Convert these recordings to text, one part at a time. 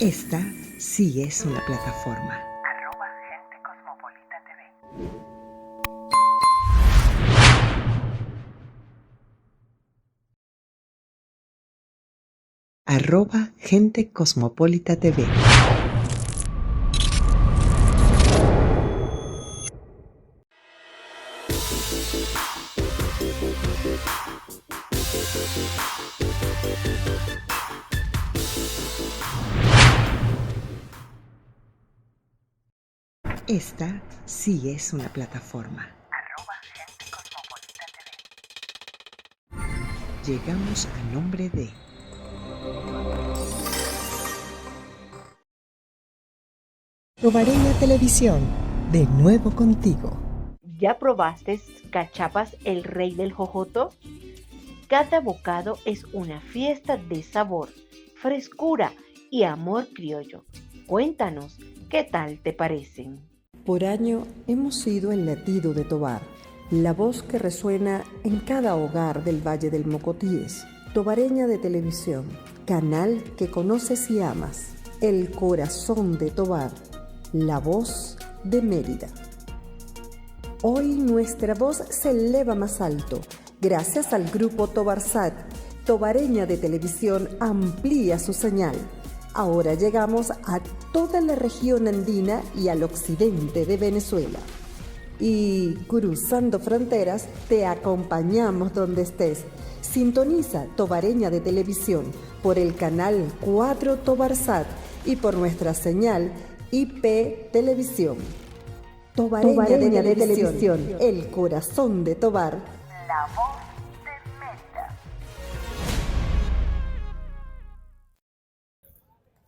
Esta sí es una plataforma. Gente Cosmopolita TV. @Gente Cosmopolita TV. Esta sí es una plataforma. Gente Cosmopolita TV. Llegamos a nombre de Tobareña Televisión, de nuevo contigo. ¿Ya probaste cachapas El Rey del Jojoto? Cada bocado es una fiesta de sabor, frescura y amor criollo. Cuéntanos, ¿qué tal te parecen? Por año hemos sido el latido de Tobar, la voz que resuena en cada hogar del Valle del Mocotíes. Tobareña de Televisión, canal que conoces y amas, el corazón de Tobar, la voz de Mérida. Hoy nuestra voz se eleva más alto, gracias al grupo Tobarsat. Tobareña de Televisión amplía su señal. Ahora llegamos a toda la región andina y al occidente de Venezuela. Y cruzando fronteras, te acompañamos donde estés. Sintoniza Tobareña de Televisión por el canal 4 Tobarsat y por nuestra señal IP Televisión. Tobareña de Televisión, el corazón de Tobar. La voz de Mérida.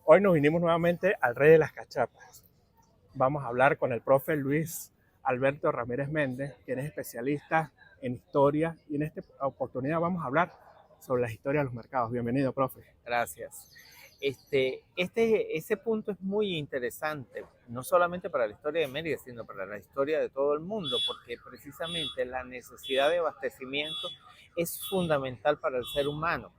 Hoy nos vinimos nuevamente al Rey de las Cachapas. Vamos a hablar con el profe Luis Alberto Ramírez Méndez, quien es especialista en historia, y en esta oportunidad vamos a hablar sobre la historia de los mercados. Bienvenido, profe. Gracias. Ese punto es muy interesante, no solamente para la historia de Mérida, sino para la historia de todo el mundo, porque precisamente la necesidad de abastecimiento es fundamental para el ser humano,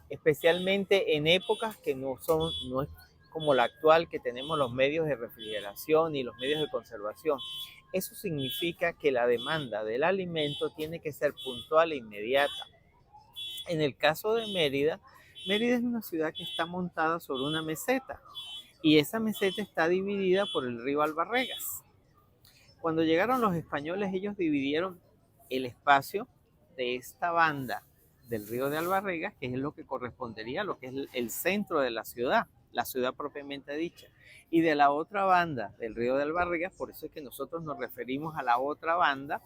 especialmente en épocas que no es como la actual, que tenemos los medios de refrigeración y los medios de conservación. Eso significa que la demanda del alimento tiene que ser puntual e inmediata. En el caso de Mérida, Mérida es una ciudad que está montada sobre una meseta y esa meseta está dividida por el río Albarregas. Cuando llegaron los españoles, ellos dividieron el espacio de esta banda del río de Albarregas, que es lo que correspondería a lo que es el centro de la ciudad propiamente dicha, y de la otra banda del río de Albarregas, por eso es que nosotros nos referimos a la otra banda,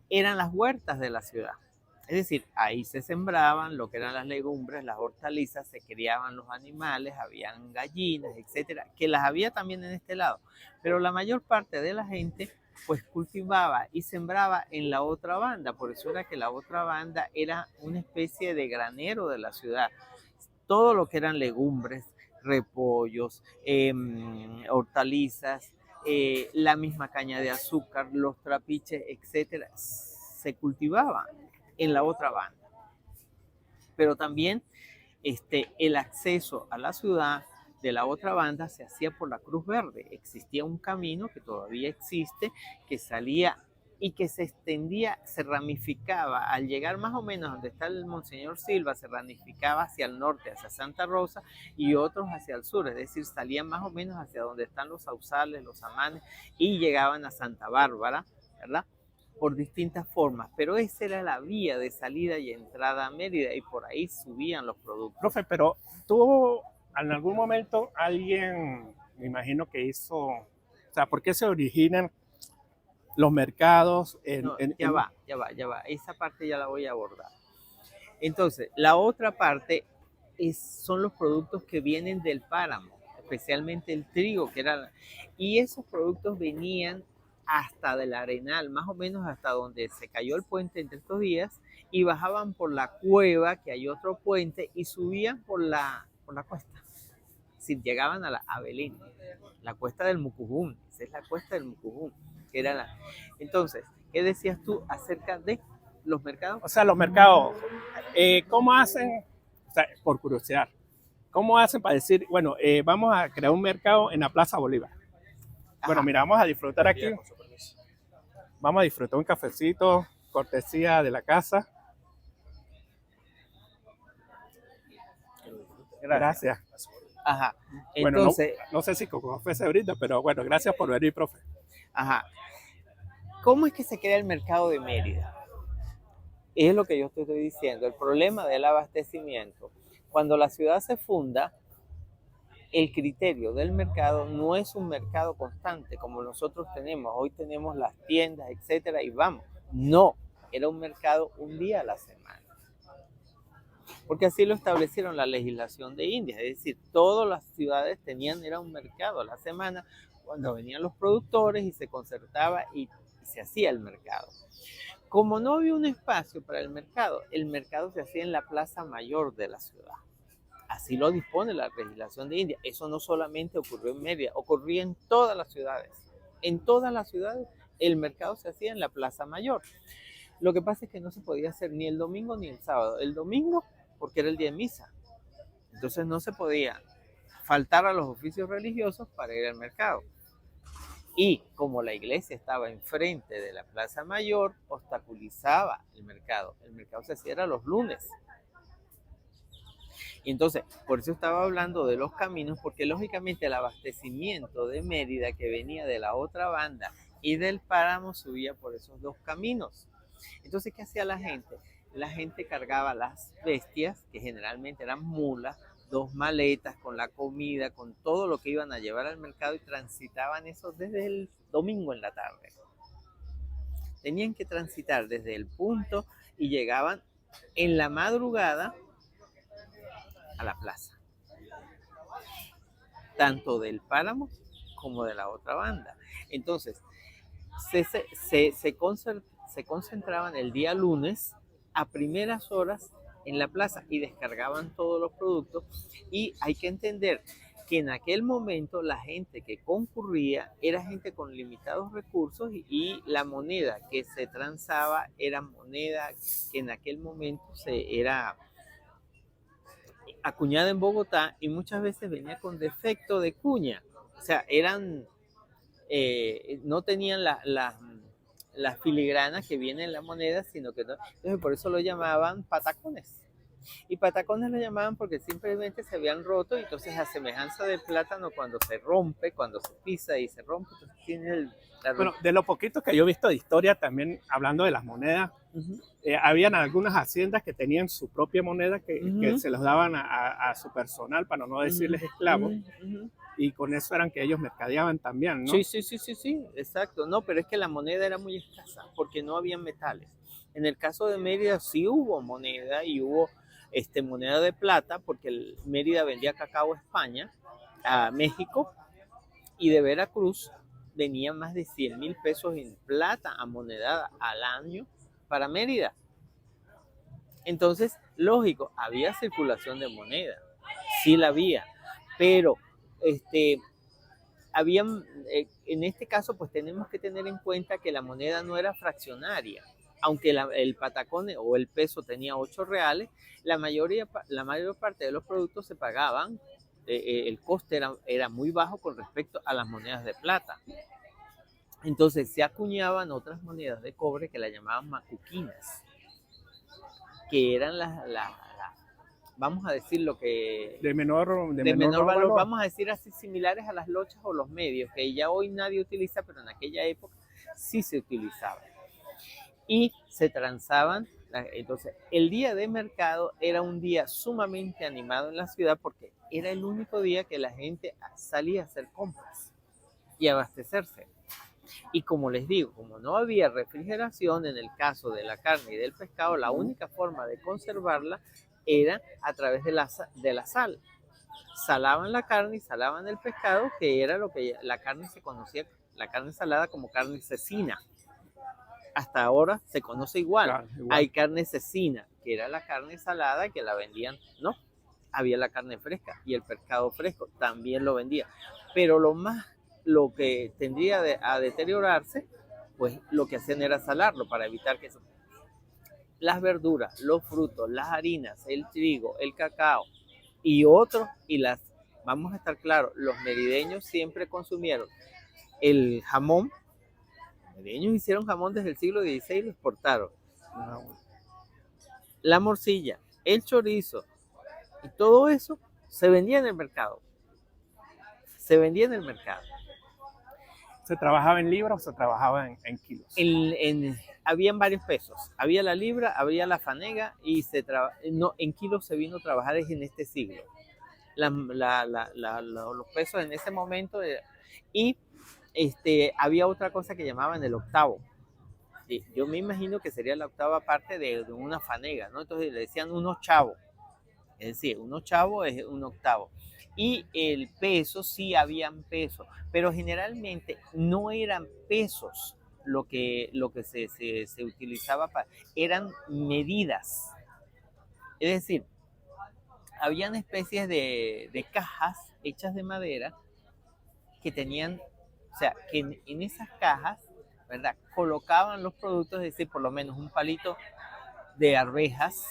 eran las huertas de la ciudad. Es decir, ahí se sembraban lo que eran las legumbres, las hortalizas, se criaban los animales, habían gallinas, etcétera, que las había también en este lado. Pero la mayor parte de la gente pues cultivaba y sembraba en la otra banda, por eso era que la otra banda era una especie de granero de la ciudad. Todo lo que eran legumbres, repollos, hortalizas, la misma caña de azúcar, los trapiches, etcétera, se cultivaban en la otra banda. Pero también el acceso a la ciudad de la otra banda se hacía por la Cruz Verde. Existía un camino que todavía existe, que salía y que se extendía, se ramificaba. Al llegar más o menos donde está el Monseñor Silva, se ramificaba hacia el norte, hacia Santa Rosa, y otros hacia el sur, es decir, salían más o menos hacia donde están los Sausales, los Amanes, y llegaban a Santa Bárbara, ¿verdad?, por distintas formas, pero esa era la vía de salida y entrada a Mérida, y por ahí subían los productos. Profe, pero tuvo en algún momento alguien, me imagino que hizo, o sea, ¿por qué se originan los mercados No, ya va, esa parte ya la voy a abordar. Entonces, la otra parte son los productos que vienen del páramo, especialmente el trigo, y esos productos venían hasta del Arenal, más o menos hasta donde se cayó el puente entre estos días, y bajaban por la cueva, que hay otro puente, y subían por la cuesta. Si llegaban a la Abelín, la cuesta del Mucujún, esa es la cuesta del Mucujún, que era la... Entonces, ¿qué decías tú acerca de los mercados? O sea, los mercados, ¿cómo hacen? O sea, por curiosidad, ¿Cómo hacen para decir, bueno, vamos a crear un mercado en la Plaza Bolívar? Bueno, Ajá. mira, vamos a disfrutar aquí. Vamos a disfrutar un cafecito, cortesía de la casa. Gracias. Ajá. Bueno, Entonces, no sé si con café se brinda, pero bueno, gracias por venir, profe. ajá. ¿Cómo es que se crea el mercado de Mérida? Es lo que yo te estoy diciendo, el problema del abastecimiento. Cuando la ciudad se funda, el criterio del mercado no es un mercado constante como nosotros tenemos. Hoy tenemos las tiendas, etcétera, y vamos. No, era un mercado un día a la semana. Porque así lo establecieron la legislación de India. Es decir, todas las ciudades tenían, era un mercado a la semana cuando venían los productores y se concertaba y se hacía el mercado. Como no había un espacio para el mercado se hacía en la plaza mayor de la ciudad. Así lo dispone la legislación de India. Eso no solamente ocurrió en Mérida, ocurría en todas las ciudades. En todas las ciudades el mercado se hacía en la plaza mayor. Lo que pasa es que no se podía hacer ni el domingo ni el sábado. El domingo porque era el día de misa. Entonces no se podía faltar a los oficios religiosos para ir al mercado. Y como la iglesia estaba enfrente de la plaza mayor, obstaculizaba el mercado. El mercado se hacía los lunes. Y entonces, por eso estaba hablando de los caminos, porque lógicamente el abastecimiento de Mérida que venía de la otra banda y del páramo subía por esos dos caminos. Entonces, ¿qué hacía la gente? La gente cargaba las bestias, que generalmente eran mulas, 2 maletas con la comida, con todo lo que iban a llevar al mercado y transitaban eso desde el domingo en la tarde. Tenían que transitar desde el punto y llegaban en la madrugada a la plaza, tanto del páramo como de la otra banda. Entonces, se concentraban el día lunes a primeras horas en la plaza y descargaban todos los productos. Y hay que entender que en aquel momento la gente que concurría era gente con limitados recursos y la moneda que se transaba era moneda que en aquel momento era acuñada en Bogotá y muchas veces venía con defecto de cuña. O sea, no tenían las filigranas que vienen en la moneda, sino que no. Entonces por eso lo llamaban patacones. Y patacones lo llamaban porque simplemente se habían roto y entonces a semejanza del plátano cuando se rompe, cuando se pisa y se rompe, entonces tiene Bueno, de lo poquito que yo he visto de historia, también hablando de las monedas, habían algunas haciendas que tenían su propia moneda que se los daban a su personal, para no decirles esclavos, y con eso eran que ellos mercadeaban también, ¿no? Sí, exacto. No, pero es que la moneda era muy escasa porque no había metales. En el caso de Mérida sí hubo moneda y hubo moneda de plata porque Mérida vendía cacao a España, a México, y de Veracruz venían más de 100,000 pesos en plata amonedada al año para Mérida. Entonces, lógico, había circulación de moneda, sí la había, pero en este caso pues tenemos que tener en cuenta que la moneda no era fraccionaria. Aunque el patacón o el peso tenía 8 reales, la mayor parte de los productos se pagaban, el coste era muy bajo con respecto a las monedas de plata. Entonces se acuñaban otras monedas de cobre que las llamaban macuquinas, que eran vamos a decir lo que de menor valor, vamos a decir así, similares a las lochas o los medios, que ya hoy nadie utiliza, pero en aquella época sí se utilizaban. Y se transaban. Entonces, el día de mercado era un día sumamente animado en la ciudad porque era el único día que la gente salía a hacer compras y abastecerse. Y como les digo, como no había refrigeración en el caso de la carne y del pescado, la única forma de conservarla era a través de la sal. Salaban la carne y salaban el pescado, que era lo que la carne se conocía, la carne salada, como carne cecina. Hasta ahora se conoce igual. Claro, igual. Hay carne cecina, que era la carne salada que la vendían, ¿no? Había la carne fresca y el pescado fresco también lo vendía. Pero lo que tendría a deteriorarse, pues lo que hacían era salarlo para evitar que eso. Las verduras, los frutos, las harinas, el trigo, el cacao, y otros, vamos a estar claros, los merideños siempre consumieron el jamón. Los merideños hicieron jamón desde el siglo XVI y lo exportaron. La morcilla, el chorizo y todo eso se vendía en el mercado. Se vendía en el mercado. ¿Se trabajaba en libras o se trabajaba en kilos? Habían varios pesos. Había la libra, había la fanega y no, en kilos se vino a trabajar en este siglo. Los pesos en ese momento. Y había otra cosa que llamaban el octavo. Yo me imagino que sería la octava parte de una fanega, ¿no? Entonces le decían unos chavos. Es decir, unos chavos es un octavo. Y el peso, sí habían pesos, pero generalmente no eran pesos lo que se utilizaba eran medidas. Es decir, habían especies de cajas hechas de madera que tenían, o sea, que en esas cajas, ¿verdad?, colocaban los productos, es decir, por lo menos un palito de arvejas,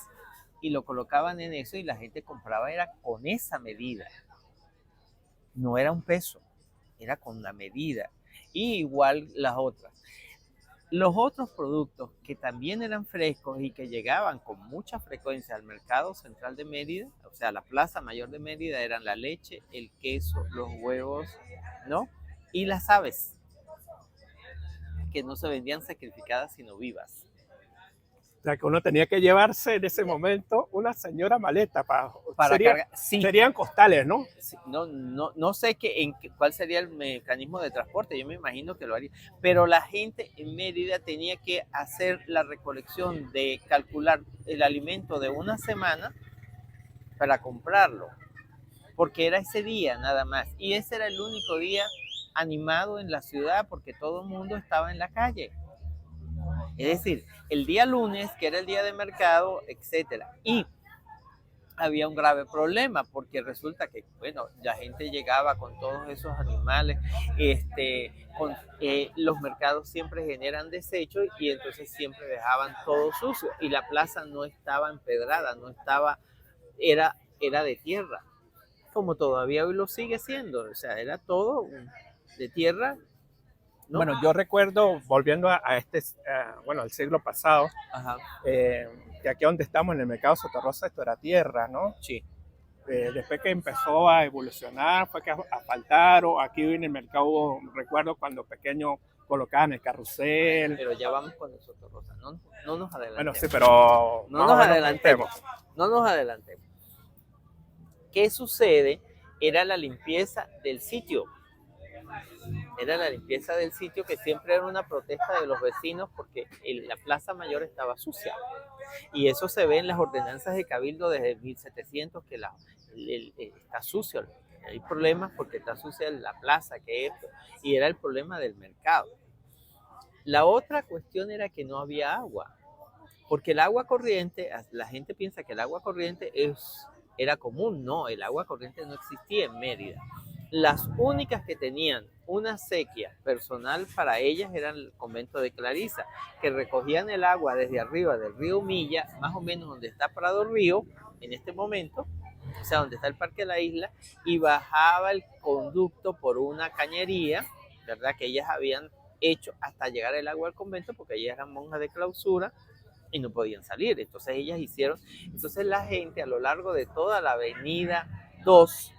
y lo colocaban en eso y la gente compraba, era con esa medida. No era un peso, era con la medida. Y igual las otras. Los otros productos que también eran frescos y que llegaban con mucha frecuencia al mercado central de Mérida, o sea, la plaza mayor de Mérida, eran la leche, el queso, los huevos, ¿no? Y las aves, que no se vendían sacrificadas sino vivas. O sea, que uno tenía que llevarse en ese momento una señora maleta para cargar. Sí. Serían costales, ¿no? Sí, no sé cuál sería el mecanismo de transporte, yo me imagino que lo haría, pero la gente en Mérida tenía que hacer la recolección de calcular el alimento de una semana para comprarlo, porque era ese día nada más, y ese era el único día animado en la ciudad porque todo el mundo estaba en la calle. Es decir, el día lunes, que era el día de mercado, etcétera. Y había un grave problema porque resulta que, bueno, la gente llegaba con todos esos animales, los mercados siempre generan desechos y entonces siempre dejaban todo sucio y la plaza no estaba empedrada, era de tierra, como todavía hoy lo sigue siendo, o sea, era todo de tierra. ¿No? Bueno, yo recuerdo, volviendo al siglo pasado, que aquí donde estamos, en el mercado Sota Rosa, esto era tierra, ¿no? Sí. Después que empezó a evolucionar, fue que asfaltaron. Aquí en el mercado, recuerdo cuando pequeño colocaban el carrusel. Pero ya vamos con el Sota Rosa, no nos adelantemos. Bueno, sí, pero no nos adelantemos. ¿Qué sucede? Era la limpieza del sitio. Era la limpieza del sitio, que siempre era una protesta de los vecinos porque la Plaza Mayor estaba sucia. Y eso se ve en las ordenanzas de Cabildo desde 1700, que está sucio. Hay problemas porque está sucia la plaza, y era el problema del mercado. La otra cuestión era que no había agua, porque el agua corriente, la gente piensa que el agua corriente era común. No, el agua corriente no existía en Mérida. Las únicas que tenían una sequía personal para ellas eran el convento de Clarisa, que recogían el agua desde arriba del río Milla, más o menos donde está Prado Río en este momento, o sea, donde está el Parque de la Isla, y bajaba el conducto por una cañería, ¿verdad?, que ellas habían hecho hasta llegar el agua al convento, porque ellas eran monjas de clausura y no podían salir. Entonces entonces la gente a lo largo de toda la avenida 2,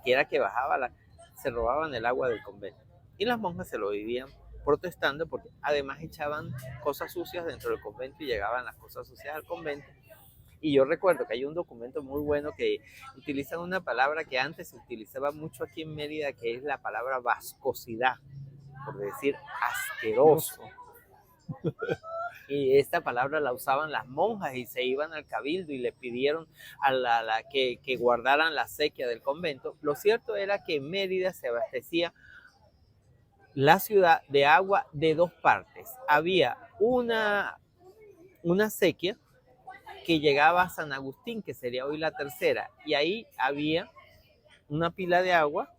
que era que bajaba, se robaban el agua del convento. Y las monjas se lo vivían protestando porque además echaban cosas sucias dentro del convento y llegaban las cosas sucias al convento. Y yo recuerdo que hay un documento muy bueno que utilizan una palabra que antes se utilizaba mucho aquí en Mérida, que es la palabra vascosidad, por decir asqueroso. Y esta palabra la usaban las monjas y se iban al cabildo y le pidieron que guardaran la sequía del convento. Lo cierto era que en Mérida se abastecía la ciudad de agua de dos partes. Había una sequía que llegaba a San Agustín, que sería hoy la tercera, y ahí había una pila de agua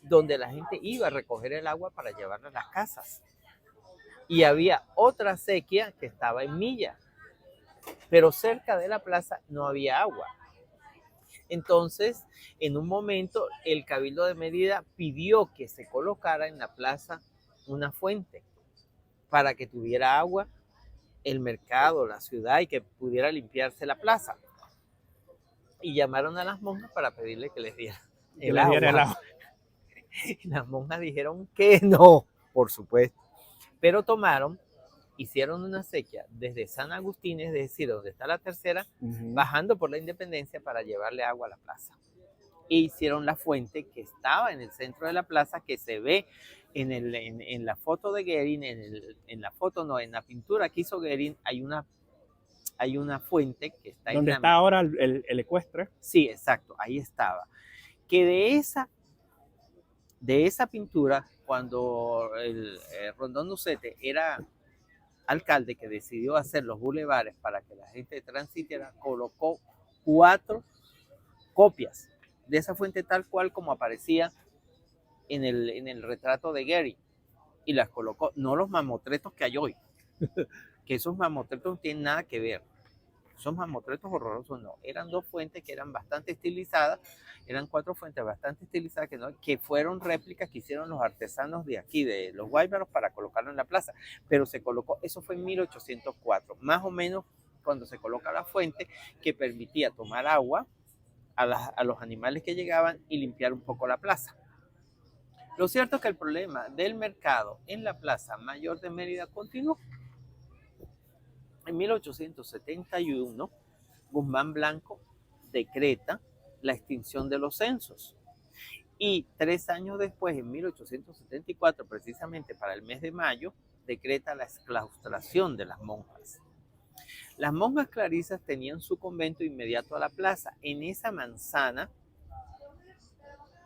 donde la gente iba a recoger el agua para llevarla a las casas. Y había otra sequía que estaba en Milla, pero cerca de la plaza no había agua. Entonces, en un momento, el Cabildo de Mérida pidió que se colocara en la plaza una fuente para que tuviera agua el mercado, la ciudad y que pudiera limpiarse la plaza. Y llamaron a las monjas para pedirle que les diera Que el les diera el agua. agua. Y las monjas dijeron que no, por supuesto. Pero hicieron una sequía desde San Agustín, es decir, donde está la tercera, bajando por la Independencia para llevarle agua a la plaza. E hicieron la fuente que estaba en el centro de la plaza, que se ve en la foto de Guerin, en la pintura que hizo Guerin, hay una fuente que está Donde está ahora el ecuestre. Sí, exacto, ahí estaba. Que de esa pintura, cuando el Rondón Ducete era alcalde, que decidió hacer los bulevares para que la gente transitiera, colocó 4 copias de esa fuente tal cual como aparecía en el retrato de Gehry, y las colocó, no los mamotretos que hay hoy, que esos mamotretos no tienen nada que ver. Esos mamotretos horrorosos no, eran 2 fuentes que eran bastante estilizadas, eran 4 fuentes bastante estilizadas que fueron réplicas que hicieron los artesanos de aquí, de los Guaymaros, para colocarlo en la plaza, pero se colocó, eso fue en 1804, más o menos cuando se coloca la fuente que permitía tomar agua a los animales que llegaban y limpiar un poco la plaza. Lo cierto es que el problema del mercado en la Plaza Mayor de Mérida continuó. En 1871, Guzmán Blanco decreta la extinción de los censos. Y 3 años después, en 1874, precisamente para el mes de mayo, decreta la exclaustración de las monjas. Las monjas clarisas tenían su convento inmediato a la plaza, en esa manzana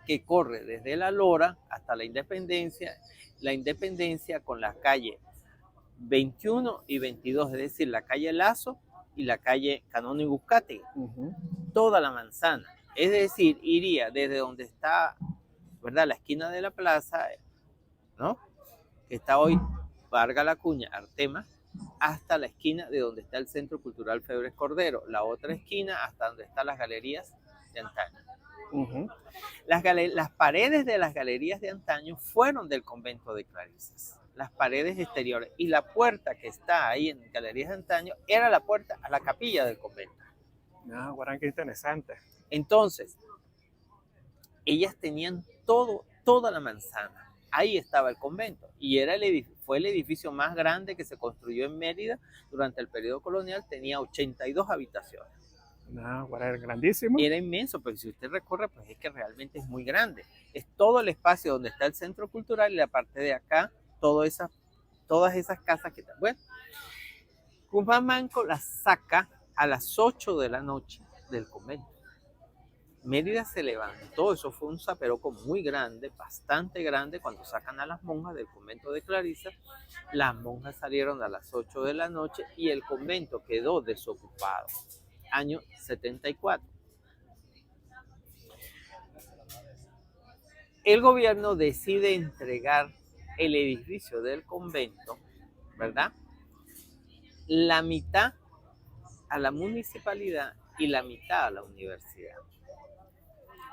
que corre desde la Lora hasta la Independencia con la calle 21 y 22, es decir, la calle Lazo y la calle Canónigo Uzcategui, toda la manzana. Es decir, iría desde donde está, ¿verdad?, la esquina de la plaza, ¿no?, que está hoy Vargas Lacuña, Artema, hasta la esquina de donde está el Centro Cultural Febres Cordero, la otra esquina hasta donde están las galerías de antaño. Las paredes de las galerías de antaño fueron del convento de Clarisas, las paredes exteriores, y la puerta que está ahí en Galerías de Antaño era la puerta a la capilla del convento. Ah, guarán, qué interesante. Entonces, ellas tenían toda la manzana, ahí estaba el convento, y fue el edificio más grande que se construyó en Mérida durante el periodo colonial, tenía 82 habitaciones. No, guarán, grandísimo. Era inmenso, pero si usted recorre, pues es que realmente es muy grande. Es todo el espacio donde está el centro cultural y la parte de acá, todas esas casas que están. Bueno, Guzmán Blanco las saca a las 8 de la noche del convento. Mérida se levantó, eso fue un zaperoco muy grande, bastante grande, cuando sacan a las monjas del convento de Clarisa. Las monjas salieron a las 8 de la noche y el convento quedó desocupado. Año 74. El gobierno decide entregar el edificio del convento, ¿verdad?, la mitad a la municipalidad y la mitad a la universidad.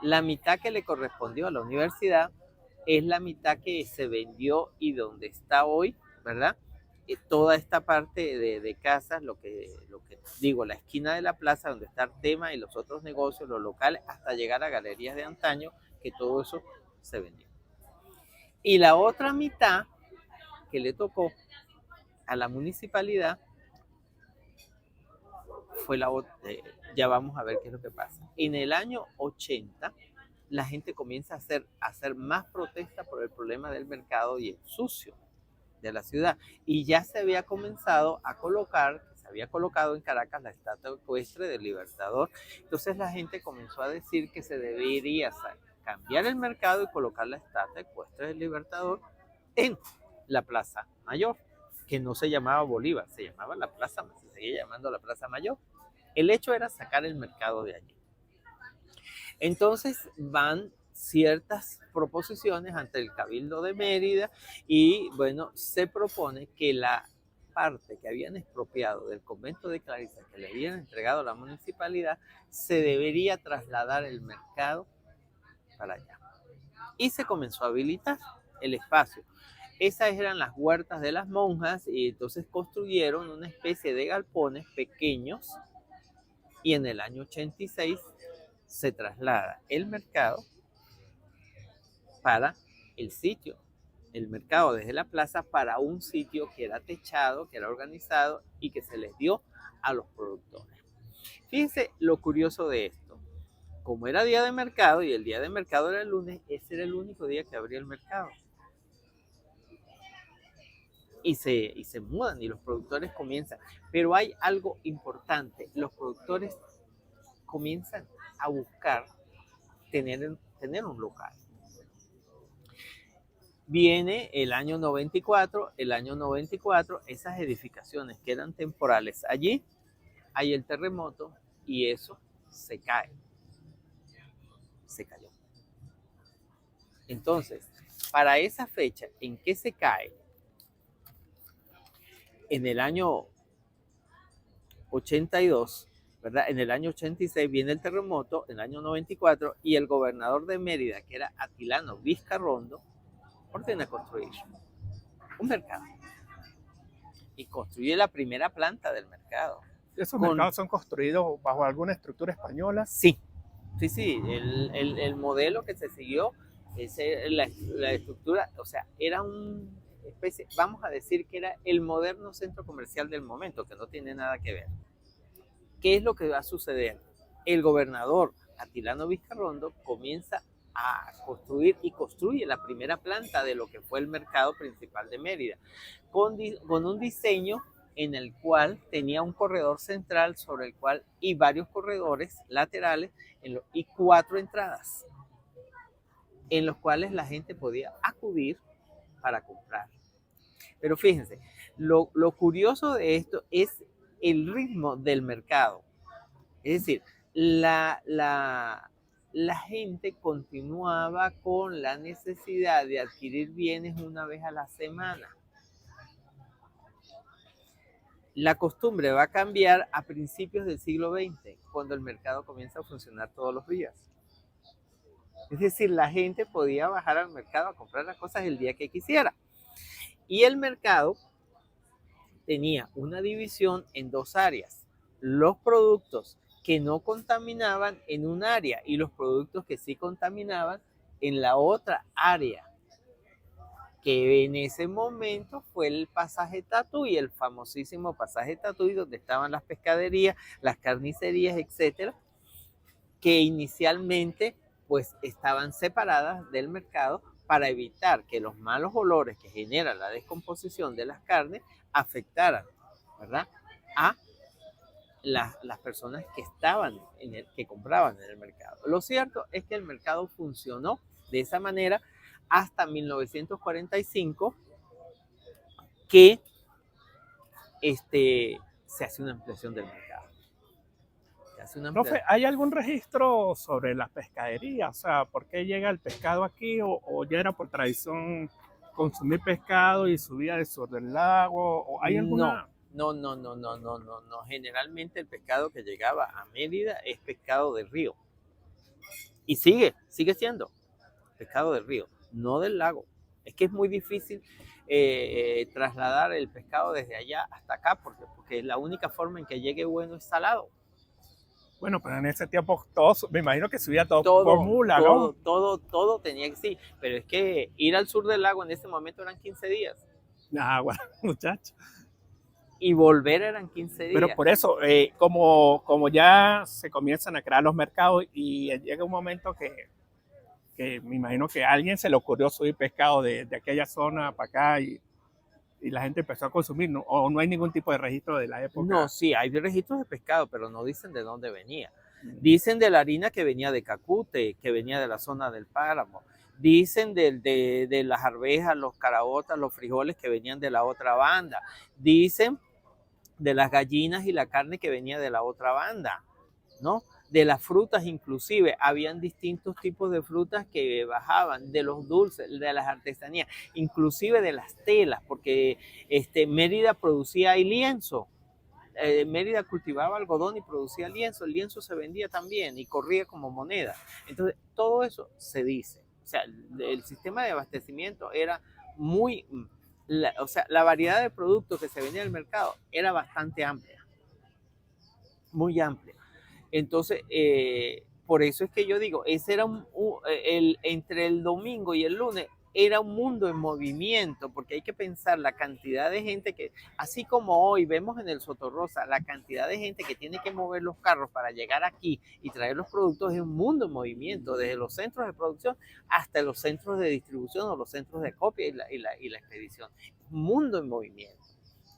La mitad que le correspondió a la universidad es la mitad que se vendió y donde está hoy, ¿verdad?, toda esta parte de casas, lo que digo, la esquina de la plaza donde está Artema y los otros negocios, los locales, hasta llegar a Galerías de Antaño, que todo eso se vendió. Y la otra mitad que le tocó a la municipalidad fue la otra. Ya vamos a ver qué es lo que pasa. En el año 80, la gente comienza a hacer más protesta por el problema del mercado y el sucio de la ciudad. Y ya se había comenzado a colocar, se había colocado en Caracas la estatua ecuestre del Libertador. Entonces la gente comenzó a decir que se debería cambiar el mercado y colocar la estatua ecuestre del Libertador en la Plaza Mayor, que no se llamaba Bolívar, se llamaba la Plaza, se seguía llamando la Plaza Mayor. El hecho era sacar el mercado de allí. Entonces van ciertas proposiciones ante el Cabildo de Mérida y bueno, se propone que parte que habían expropiado del convento de Clarisa, que le habían entregado a la municipalidad, se debería trasladar el mercado para allá. Y se comenzó a habilitar el espacio. Esas eran las huertas de las monjas y entonces construyeron una especie de galpones pequeños y en el año 86 se traslada el mercado para el sitio, el mercado desde la plaza para un sitio que era techado, que era organizado y que se les dio a los productores. Fíjense lo curioso de esto. Como era día de mercado y el día de mercado era el lunes, ese era el único día que abría el mercado. Y se mudan y los productores comienzan. Pero hay algo importante, los productores comienzan a buscar tener un local. Viene el año 94, esas edificaciones que eran temporales allí, hay el terremoto y eso se cae. Se cayó. Entonces, para esa fecha en que se cae, en el año 82, ¿verdad? En el año 86 viene el terremoto, en el año 94, y el gobernador de Mérida, que era Atilano Vizcarrondo, ordena construir un mercado. Y construye la primera planta del mercado. ¿Esos mercados son construidos bajo alguna estructura española? Sí. El modelo que se siguió, la estructura, o sea, era una especie, vamos a decir que era el moderno centro comercial del momento, que no tiene nada que ver. ¿Qué es lo que va a suceder? El gobernador Atilano Vizcarrondo comienza a construir y construye la primera planta de lo que fue el mercado principal de Mérida, con un diseño en el cual tenía un corredor central sobre el cual y varios corredores laterales y 4 entradas en los cuales la gente podía acudir para comprar. Pero fíjense, lo curioso de esto es el ritmo del mercado. Es decir, la gente continuaba con la necesidad de adquirir bienes una vez a la semana. La costumbre va a cambiar a principios del siglo XX, cuando el mercado comienza a funcionar todos los días. Es decir, la gente podía bajar al mercado a comprar las cosas el día que quisiera. Y el mercado tenía una división en 2 áreas. Los productos que no contaminaban en un área y los productos que sí contaminaban en la otra área, que en ese momento fue el pasaje Tatuí, el famosísimo pasaje Tatuí, donde estaban las pescaderías, las carnicerías, etcétera, que inicialmente pues estaban separadas del mercado para evitar que los malos olores que generan la descomposición de las carnes afectaran, ¿verdad?, a las personas que estaban que compraban en el mercado. Lo cierto es que el mercado funcionó de esa manera hasta 1945, que se hace una ampliación del mercado. Profe, ¿hay algún registro sobre las pescaderías? O sea, ¿por qué llega el pescado aquí? ¿O ya era por tradición consumir pescado y subía del sur del lago? ¿O hay alguna? No. Generalmente el pescado que llegaba a Mérida es pescado del río. Y sigue siendo pescado del río, no del lago. Es que es muy difícil trasladar el pescado desde allá hasta acá, porque la única forma en que llegue bueno es salado. Bueno, pero en ese tiempo me imagino que subía todo por mula, ¿no? Todo tenía que sí, pero es que ir al sur del lago en ese momento eran 15 días. Bueno, muchachos. Y volver eran 15 días. Pero por eso, como ya se comienzan a crear los mercados y llega un momento que me imagino que a alguien se le ocurrió subir pescado de aquella zona para acá y la gente empezó a consumir, ¿no? O no hay ningún tipo de registro de la época. No, sí, hay registros de pescado, pero no dicen de dónde venía. Dicen de la harina que venía de Cacute, que venía de la zona del páramo. Dicen de las arvejas, los caraotas, los frijoles que venían de la otra banda. Dicen de las gallinas y la carne que venía de la otra banda, ¿no? de las frutas inclusive, habían distintos tipos de frutas que bajaban, de los dulces, de las artesanías, inclusive de las telas, porque Mérida producía lienzo. Mérida cultivaba algodón y producía lienzo, el lienzo se vendía también y corría como moneda. Entonces, todo eso se dice. O sea, el sistema de abastecimiento era muy, o sea, la variedad de productos que se vendía en el mercado era bastante amplia, muy amplia. Entonces, por eso es que yo digo, ese era entre el domingo y el lunes era un mundo en movimiento, porque hay que pensar la cantidad de gente que, así como hoy vemos en el Sotorrosa, la cantidad de gente que tiene que mover los carros para llegar aquí y traer los productos, es un mundo en movimiento, desde los centros de producción hasta los centros de distribución o los centros de copia y la expedición. Un mundo en movimiento.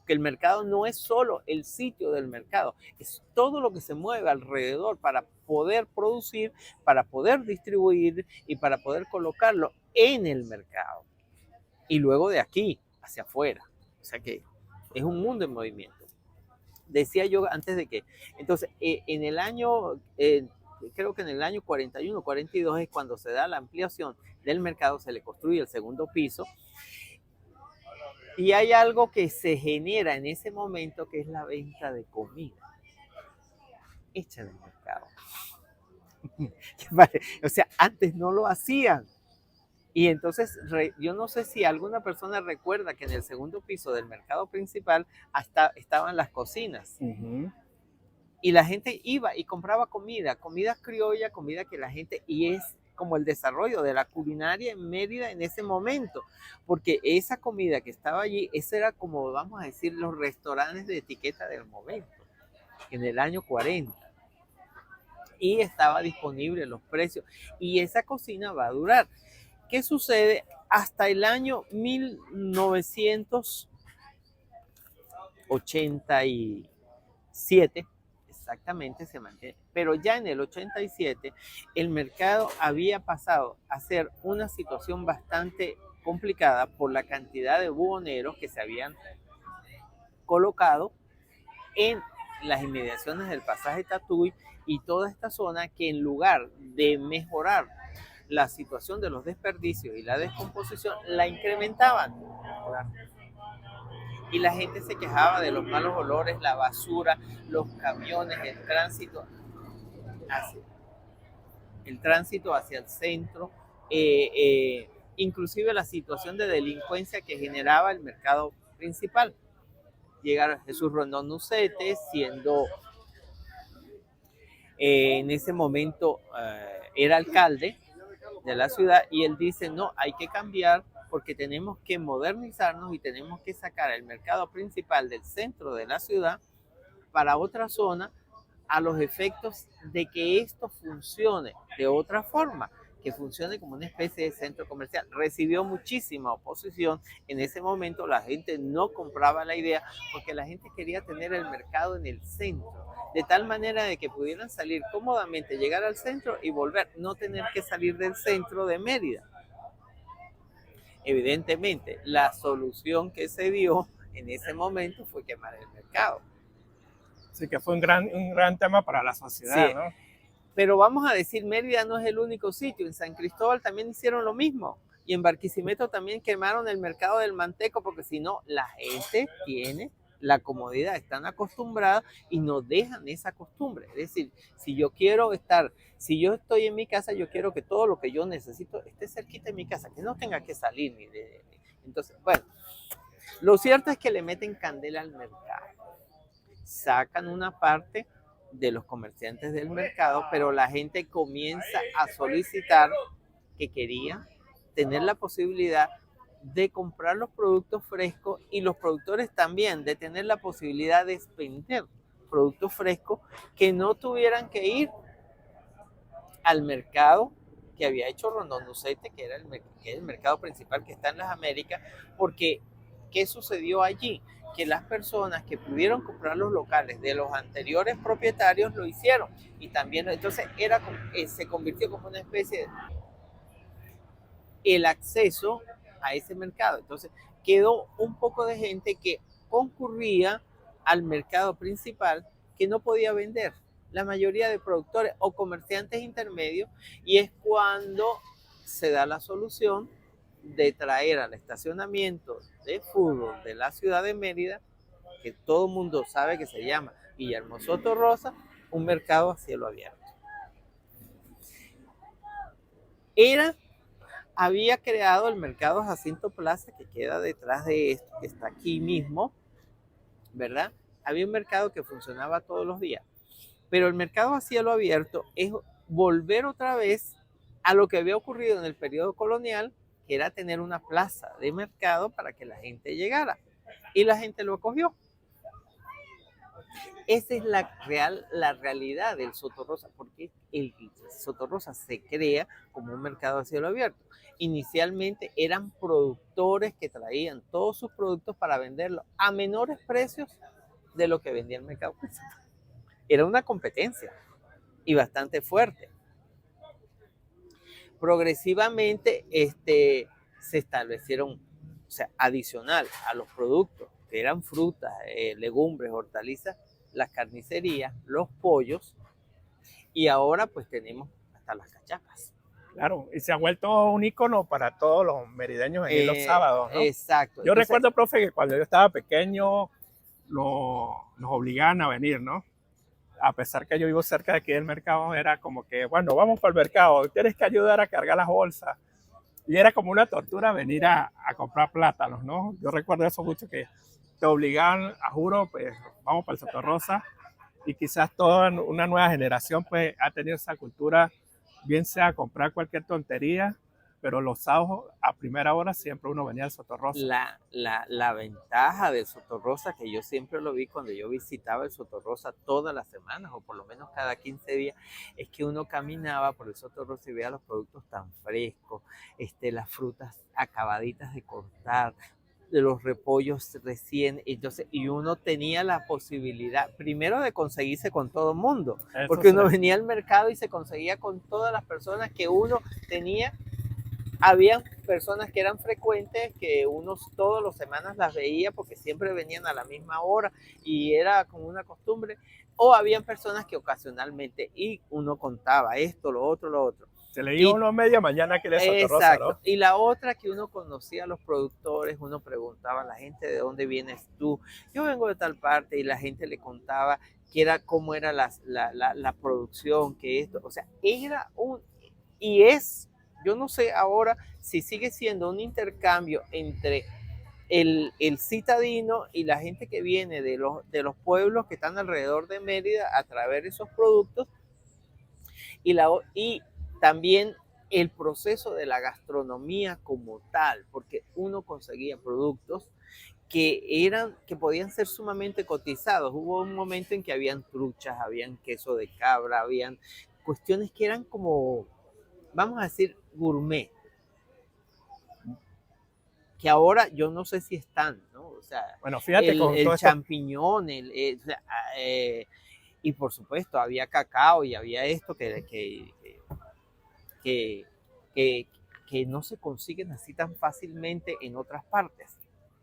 Que el mercado no es solo el sitio del mercado, es todo lo que se mueve alrededor para poder producir, para poder distribuir y para poder colocarlo en el mercado. Y luego de aquí hacia afuera. O sea que es un mundo en movimiento. Decía yo antes de que, entonces, en el año, creo que en el año 41, 42 es cuando se da la ampliación del mercado, se le construye el segundo piso. Y hay algo que se genera en ese momento que es la venta de comida hecha en el mercado. O sea, antes no lo hacían. Y entonces yo no sé si alguna persona recuerda que en el segundo piso del mercado principal hasta estaban las cocinas. Y la gente iba y compraba comida criolla, comida que la gente, y es como el desarrollo de la culinaria en Mérida en ese momento, porque esa comida que estaba allí, ese era como, vamos a decir, los restaurantes de etiqueta del momento, en el año 40, y estaba disponible los precios, y esa cocina va a durar. ¿Qué sucede? Hasta el año 1987, exactamente se mantiene, pero ya en el 87 el mercado había pasado a ser una situación bastante complicada por la cantidad de buhoneros que se habían colocado en las inmediaciones del pasaje Tatuí y toda esta zona, que en lugar de mejorar la situación de los desperdicios y la descomposición, la incrementaban. Y la gente se quejaba de los malos olores, la basura, los camiones, el tránsito hacia el centro, inclusive la situación de delincuencia que generaba el mercado principal. Llega Jesús Rondón Nucete, siendo en ese momento era alcalde de la ciudad, y él dice, no, hay que cambiar porque tenemos que modernizarnos y tenemos que sacar el mercado principal del centro de la ciudad para otra zona, a los efectos de que esto funcione de otra forma, que funcione como una especie de centro comercial. Recibió muchísima oposición en ese momento, la gente no compraba la idea porque la gente quería tener el mercado en el centro, de tal manera de que pudieran salir cómodamente, llegar al centro y volver, no tener que salir del centro de Mérida. Evidentemente, la solución que se dio en ese momento fue quemar el mercado. Así que fue un gran tema para la sociedad, Sí. ¿no? Pero vamos a decir, Mérida no es el único sitio. En San Cristóbal también hicieron lo mismo. Y en Barquisimeto también quemaron el mercado del manteco, porque si no, la gente tiene la comodidad, están acostumbrados y no dejan esa costumbre. Es decir, si yo estoy en mi casa, yo quiero que todo lo que yo necesito esté cerquita de mi casa, que no tenga que salir. Entonces, bueno, lo cierto es que le meten candela al mercado. Sacan una parte de los comerciantes del mercado, pero la gente comienza a solicitar que quería tener la posibilidad de comprar los productos frescos, y los productores también de tener la posibilidad de expender productos frescos, que no tuvieran que ir al mercado que había hecho Rondón Nucete, que es el mercado principal que está en las Américas, porque ¿qué sucedió allí? Que las personas que pudieron comprar los locales de los anteriores propietarios lo hicieron, y también entonces se convirtió como una especie de el acceso a ese mercado. Entonces quedó un poco de gente que concurría al mercado principal que no podía vender. la mayoría de productores o comerciantes intermedios, y es cuando se da la solución de traer al estacionamiento de fútbol de la ciudad de Mérida, que todo el mundo sabe que se llama Guillermo Soto Rosa, un mercado a cielo abierto. Había creado el mercado Jacinto Plaza, que queda detrás de esto, que está aquí mismo, ¿verdad? Había un mercado que funcionaba todos los días, pero el mercado a cielo abierto es volver otra vez a lo que había ocurrido en el periodo colonial, que era tener una plaza de mercado para que la gente llegara, y la gente lo acogió. Esa es la realidad del Soto Rosa, porque el Soto Rosa se crea como un mercado a cielo abierto. Inicialmente eran productores que traían todos sus productos para venderlos a menores precios de lo que vendía el mercado principal. Era una competencia y bastante fuerte. Progresivamente se establecieron, o sea, adicional a los productos que eran frutas, legumbres, hortalizas, las carnicerías, los pollos, y ahora pues tenemos hasta las cachapas. Claro, y se ha vuelto un ícono para todos los merideños venir los sábados, ¿no? Exacto. Yo recuerdo, profe, que cuando yo estaba pequeño nos obligaban a venir, ¿no? A pesar que yo vivo cerca de aquí del mercado, era como que, bueno, vamos para el mercado, tienes que ayudar a cargar las bolsas. Y era como una tortura venir a comprar plátanos, ¿no? Yo recuerdo eso mucho, que te obligaban, a juro, pues vamos para el Soto Rosa, y quizás toda una nueva generación pues ha tenido esa cultura, bien sea comprar cualquier tontería, pero los sábados a primera hora siempre uno venía al Soto Rosa. La ventaja del Soto Rosa, que yo siempre lo vi cuando yo visitaba el Soto Rosa todas las semanas, o por lo menos cada 15 días, es que uno caminaba por el Soto Rosa y veía los productos tan frescos, las frutas acabaditas de cortar, de los repollos recién, entonces, y uno tenía la posibilidad primero de conseguirse con todo el mundo, porque uno venía al mercado y se conseguía con todas las personas que uno tenía. Había personas que eran frecuentes, que uno todas las semanas las veía porque siempre venían a la misma hora y era como una costumbre, o habían personas que ocasionalmente, y uno contaba esto, lo otro. Se le iba uno a media mañana que le Soto Rosa, ¿no? Y la otra, que uno conocía a los productores, uno preguntaba a la gente de dónde vienes tú. Yo vengo de tal parte, y la gente le contaba cómo era la producción, que esto, o sea, yo no sé ahora si sigue siendo un intercambio entre el citadino y la gente que viene de los pueblos que están alrededor de Mérida a través de esos productos, y también el proceso de la gastronomía como tal, porque uno conseguía productos que podían ser sumamente cotizados. Hubo un momento en que habían truchas, habían queso de cabra, habían cuestiones que eran como, vamos a decir, gourmet, que ahora yo no sé si están, ¿no? O sea, bueno, fíjate con el todo esto. champiñón, y por supuesto había cacao y había esto que no se consiguen así tan fácilmente en otras partes.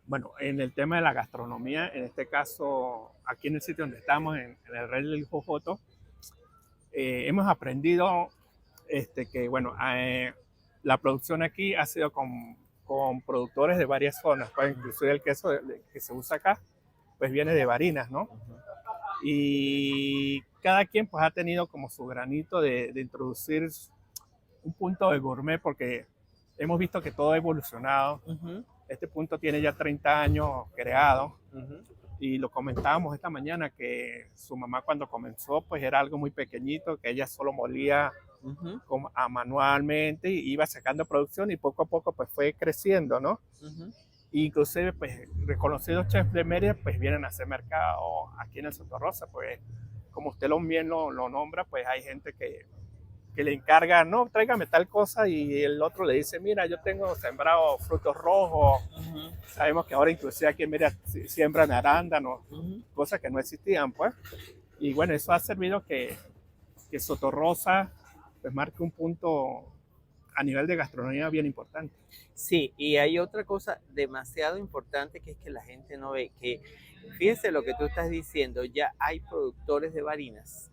Bueno, en el tema de la gastronomía, en este caso, aquí en el sitio donde estamos, en el Rey del Jojoto, hemos aprendido que, bueno, la producción aquí ha sido con productores de varias zonas, pues, inclusive el queso que se usa acá, pues viene de Barinas, ¿no? Y cada quien pues ha tenido como su granito de introducir un punto de gourmet, porque hemos visto que todo ha evolucionado. Este punto tiene ya 30 años creado, y lo comentábamos esta mañana, que su mamá cuando comenzó pues era algo muy pequeñito, que ella solo molía manualmente, y iba sacando producción, y poco a poco pues fue creciendo, ¿no? Inclusive pues reconocidos chefs de Mérida pues vienen a hacer mercado aquí en el Soto Rosa, pues como usted bien lo nombra, pues hay gente que le encarga, no, tráigame tal cosa, y el otro le dice, mira, yo tengo sembrado frutos rojos. Sabemos que ahora inclusive aquí en Mérida siembran arándanos, cosas que no existían, pues. Y bueno, eso ha servido que Soto Rosa pues marque un punto a nivel de gastronomía bien importante. Sí, y hay otra cosa demasiado importante, que es que la gente no ve, que fíjese lo que tú estás diciendo, ya hay productores de Barinas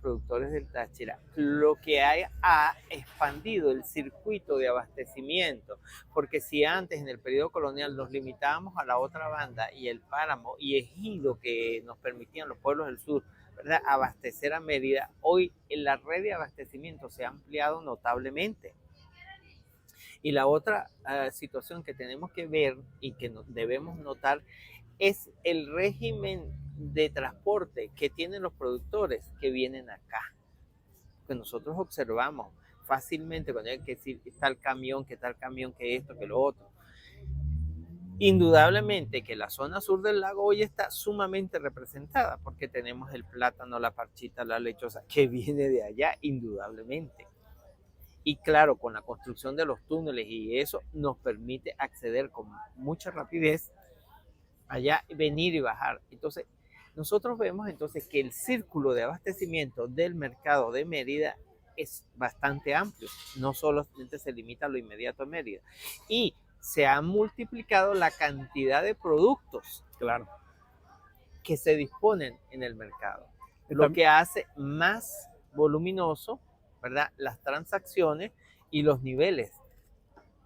productores del Táchira, lo que ha expandido el circuito de abastecimiento, porque si antes en el periodo colonial nos limitábamos a la otra banda y el páramo y ejido que nos permitían los pueblos del sur, ¿verdad?, abastecer a Mérida, hoy la red de abastecimiento se ha ampliado notablemente. Y la otra situación que tenemos que ver y que debemos notar es el régimen de transporte que tienen los productores que vienen acá. Que nosotros observamos fácilmente cuando hay que decir tal camión, que esto, que lo otro. Indudablemente que la zona sur del lago hoy está sumamente representada porque tenemos el plátano, la parchita, la lechosa, que viene de allá, indudablemente. Y claro, con la construcción de los túneles y eso nos permite acceder con mucha rapidez allá, venir y bajar. Entonces, nosotros vemos entonces que el círculo de abastecimiento del mercado de Mérida es bastante amplio. No solamente se limita a lo inmediato a Mérida. Y se ha multiplicado la cantidad de productos, Claro. que se disponen en el mercado. Lo que hace más voluminoso, ¿verdad?, las transacciones y los niveles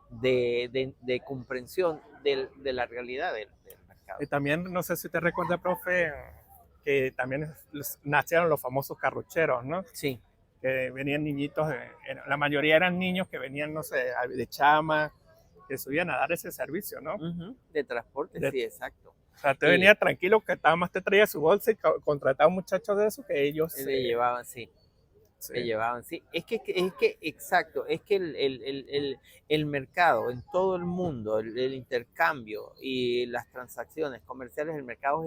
de comprensión de la realidad del mercado. Y también, no sé si te recuerda, profe, que también nacieron los famosos carrucheros, ¿no? Sí. Que venían niñitos, la mayoría eran niños que venían, no sé, de Chama, que subían a dar ese servicio, ¿no? De transporte, sí, exacto. O sea, te venía tranquilo, que nada más te traía su bolsa y contrataba muchachos de eso que ellos le llevaban, sí. Le llevaban, sí. Es que exacto, es que el mercado en todo el mundo, el intercambio y las transacciones comerciales, el mercado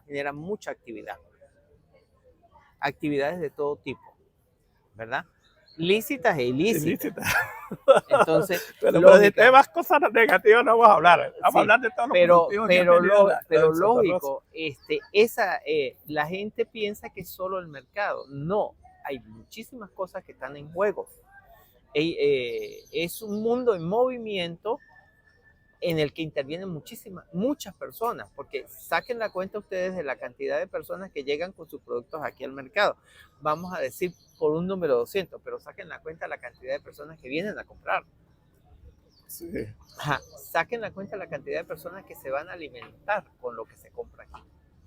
genera mucha actividad. Actividades de todo tipo, ¿verdad? Lícitas e ilícitas. Entonces, pero de temas, cosas negativas no vamos a hablar. Vamos a hablar de todos los productivos. Pero lógico, la gente piensa que es solo el mercado. No, hay muchísimas cosas que están en juego. Es un mundo en movimiento en el que intervienen muchas personas, porque saquen la cuenta ustedes de la cantidad de personas que llegan con sus productos aquí al mercado. Vamos a decir por un número 200, pero saquen la cuenta de la cantidad de personas que vienen a comprar. Sí. Ajá, saquen la cuenta de la cantidad de personas que se van a alimentar con lo que se compra aquí.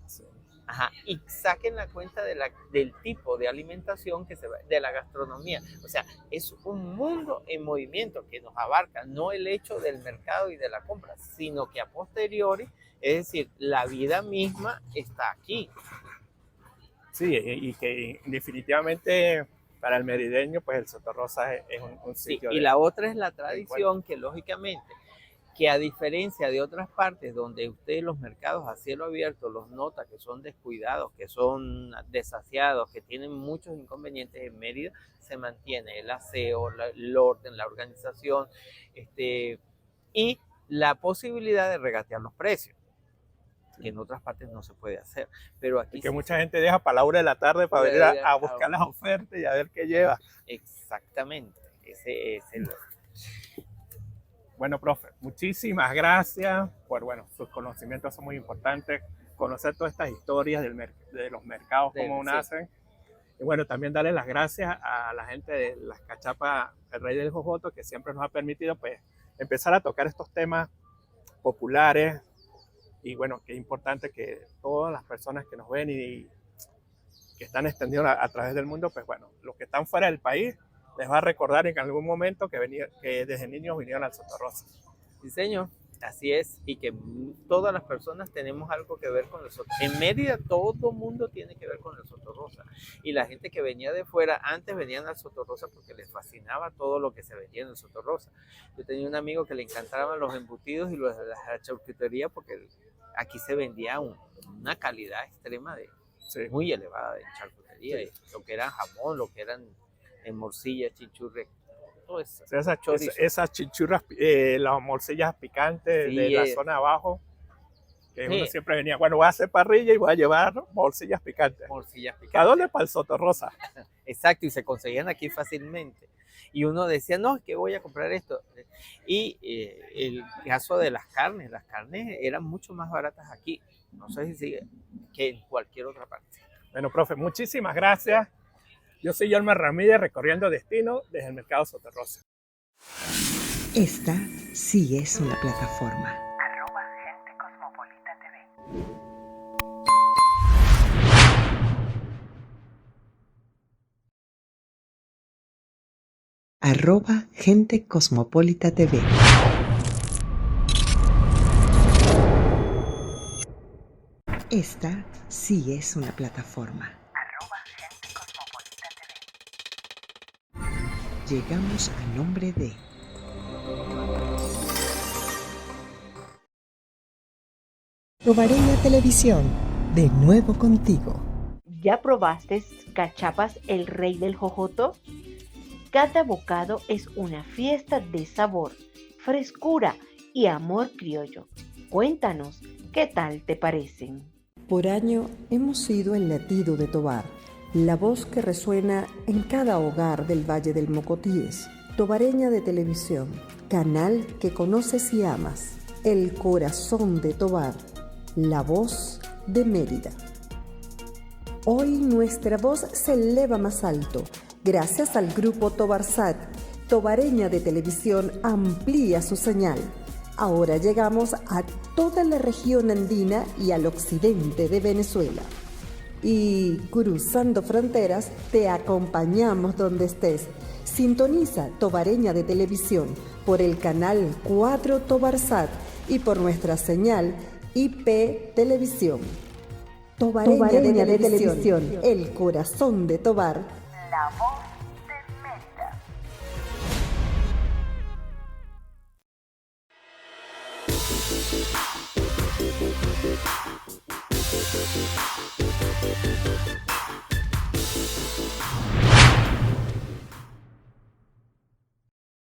Sí. Ajá, y saquen la cuenta del tipo de alimentación de la gastronomía. O sea, es un mundo en movimiento que nos abarca, no el hecho del mercado y de la compra, sino que a posteriori, es decir, la vida misma está aquí. Sí, y que definitivamente para el merideño, pues el Sotorrosa es un sitio. Sí, y la otra es la tradición que lógicamente, que a diferencia de otras partes donde usted los mercados a cielo abierto los nota que son descuidados, que son desasiados, que tienen muchos inconvenientes, en Mérida se mantiene el aseo, el orden, la organización, y la posibilidad de regatear los precios, que en otras partes no se puede hacer. Pero aquí que mucha gente deja para la hora de la tarde para venir a buscar las ofertas y a ver qué lleva. Exactamente, ese es el... Bueno, profe, muchísimas gracias por, sus conocimientos son muy importantes, conocer todas estas historias de los mercados, cómo nacen. Y bueno, también darle las gracias a la gente de las cachapas, el Rey del Jojoto, que siempre nos ha permitido pues empezar a tocar estos temas populares. Y bueno, qué importante que todas las personas que nos ven y que están extendidos a través del mundo, pues bueno, los que están fuera del país, les va a recordar en algún momento que desde niños vinieron al Sotorrosa. Sí, señor, así es, y que todas las personas tenemos algo que ver con el Sotorrosa. En Mérida todo el mundo tiene que ver con el Sotorrosa, y la gente que venía de fuera, antes venían al Sotorrosa porque les fascinaba todo lo que se vendía en el Sotorrosa. Yo tenía un amigo que le encantaban los embutidos y la charcutería porque aquí se vendía una calidad extrema muy elevada de charcutería, lo que era jamón, lo que eran morcillas, chinchurres, todo eso. Esas chinchurras, las morcillas picantes de la zona abajo, que uno siempre venía, voy a hacer parrilla y voy a llevar morcillas picantes. ¿Para dónde? Para el Sotorrosa. Exacto, y se conseguían aquí fácilmente. Y uno decía, no, es que voy a comprar esto. Y el caso de las carnes eran mucho más baratas aquí, no sé si sigue, que en cualquier otra parte. Bueno, profe, muchísimas gracias. Yo soy Yolmer Ramírez, recorriendo destino desde el Mercado Soterrosa. Esta sí es una plataforma. Gente Cosmopolita TV. Gente Cosmopolita TV. Esta sí es una plataforma. Gente Cosmopolita TV. Llegamos a nombre de Tobareña Televisión, de nuevo contigo. ¿Ya probaste cachapas el rey del jojoto? Cada bocado es una fiesta de sabor, frescura y amor criollo. Cuéntanos, ¿qué tal te parecen? Por año hemos sido el latido de Tobar, la voz que resuena en cada hogar del Valle del Mocotíes. Tobareña de Televisión, canal que conoces y amas, el corazón de Tobar, la voz de Mérida. Hoy nuestra voz se eleva más alto, gracias al grupo Tobarsat. Tobareña de Televisión amplía su señal. Ahora llegamos a toda la región andina y al occidente de Venezuela. Y cruzando fronteras, te acompañamos donde estés. Sintoniza Tobareña de Televisión por el canal 4 Tobarsat y por nuestra señal IP Televisión. Tobareña de Televisión, el corazón de Tobar. La voz de Mérida.